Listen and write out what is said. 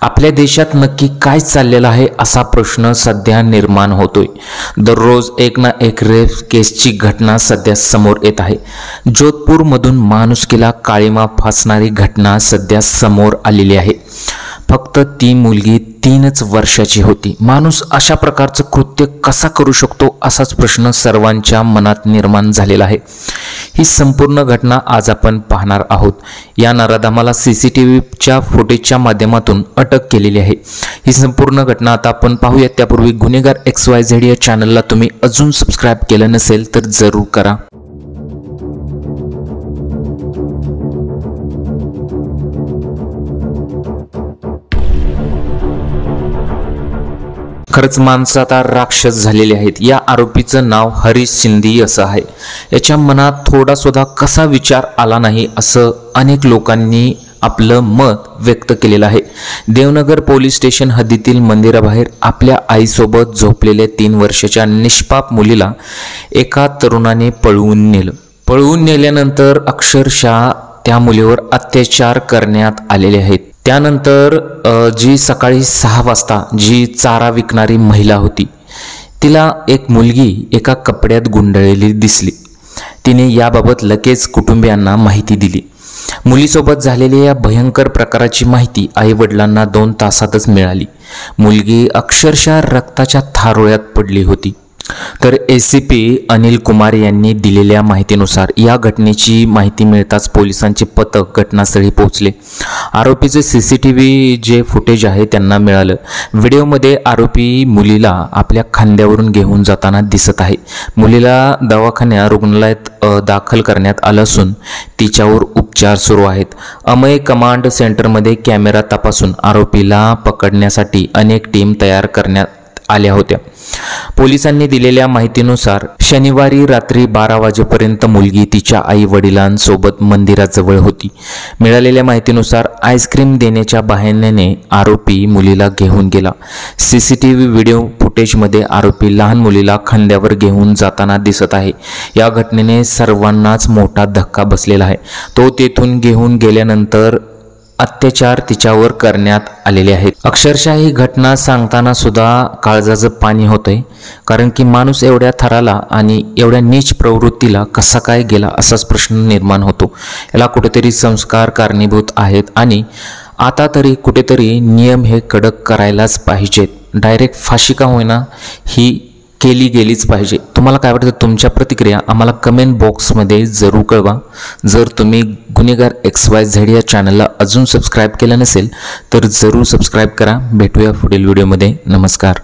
आपल्या देशात नक्की काय चाललेलं आहे असा प्रश्न सध्या निर्माण होतोय। दररोज एक ना एक रेप केसची घटना सध्या समोर येत आहे। जोधपूरमधून माणुसकीला काळीमा फासणारी घटना सध्या समोर आलेली आहे। फक्त ती मुलगी 3च वर्षाची होती। माणूस अशा प्रकारचं कृत्य कसा करू शकतो असाच प्रश्न सर्वांच्या मनात निर्माण झालेला आहे। ही संपूर्ण घटना आज आपण पाहणार आहोत। या नराधमाला CCTVच्या फुटेजच्या माध्यमातून अटक केलेली आहे। ही संपूर्ण घटना आता आपण पाहूया। त्यापूर्वी गुन्हेगार XYZ या चॅनलला तुम्ही अजून सबस्क्राइब केलं नसेल तर जरूर करा। खरंच माणसं आता राक्षस झालेले आहेत। या आरोपीचं नाव हरीश शिंदे असं आहे। याच्या मनात थोडा सुद्धा कसा विचार आला नाही असं अनेक लोकांनी आपलं मत व्यक्त केलेलं आहे। देवनगर पोलीस स्टेशन हद्दीतील मंदिराबाहेर आपल्या आईसोबत झोपलेल्या 3 वर्षाच्या निष्पाप मुलीला एका तरुणाने पळवून नेल्यानंतर अक्षरशः त्या मुलीवर अत्याचार करण्यात आलेले आहेत। त्यानंतर जी सकाळी 6 वाजता जी चारा विकणारी महिला होती तिला एक मुलगी एका कपड्यात गुंडाळलेली दिसली। तिने याबाबत लगेच कुटुंबियांना माहिती दिली। मुलीसोबत झालेल्या या भयंकर प्रकाराची माहिती आई वडिलांना 2 तासातच मिळाली। मुलगी अक्षरशः रक्ताच्या थारोळ्यात पडली होती। तर ACP अनिल कुमार यांनी दिलेल्या माहितीनुसार या घटनेची माहिती मिळताच पोलिसांचे पथक घटनास्थळी पोहोचले। आरोपीचे CCTV जे फुटेज आहे त्यांना मिळालं। व्हिडिओमध्ये आरोपी मुलीला आपल्या खांद्यावरून घेऊन जाताना दिसत आहे। मुलीला रुग्णालयात दाखल करण्यात आलं असून तिच्यावर उपचार सुरू आहेत। अमय कमांड सेंटरमध्ये कॅमेरा तपासून आरोपीला पकडण्यासाठी अनेक टीम तयार करण्यात आल्या होत्या। पोलिसांनी दिलेल्या माहितीनुसार शनिवारी रात्री 12 वाजेपर्यंत मुलगी तिच्या आई वडिलांसोबत मंदिराजवळ होती। मिळालेल्या माहितीनुसार आईस्क्रीम देण्याच्या बहाण्याने आरोपी मुलीला घेऊन गेला। CCTV व्हिडिओ फुटेजमध्ये आरोपी लहान मुलीला खांद्यावर घेऊन जाताना दिसत आहे। या घटनेने सर्वांनाच मोठा धक्का बसलेला आहे। तो तेथून घेऊन गेल्यानंतर अत्याचार तिच्यावर करण्यात आलेले आहेत। अक्षरशः ही घटना सांगताना सुद्धा काळजाचं पाणी होतंय, कारण की माणूस एवढ्या थराला आणि एवढ्या नीच प्रवृत्तीला कसा काय गेला असाच प्रश्न निर्माण होतो। याला कुठेतरी संस्कार कारणीभूत आहेत आणि आता तरी कुठेतरी नियम हे कडक करायलाच पाहिजेत। डायरेक्ट फाशी का होईना ही केली गेलीच पाहिजे। तुम्हाला काय वाटतं? तुमच्या प्रतिक्रिया आम्हाला कमेंट बॉक्समध्ये जरूर कळवा। जर तुम्ही गुन्हेगार XYZ या चॅनलला अजून सबस्क्राइब केलं नसेल तर जरूर सबस्क्राइब करा। भेटूया पुढील व्हिडिओमध्ये। नमस्कार।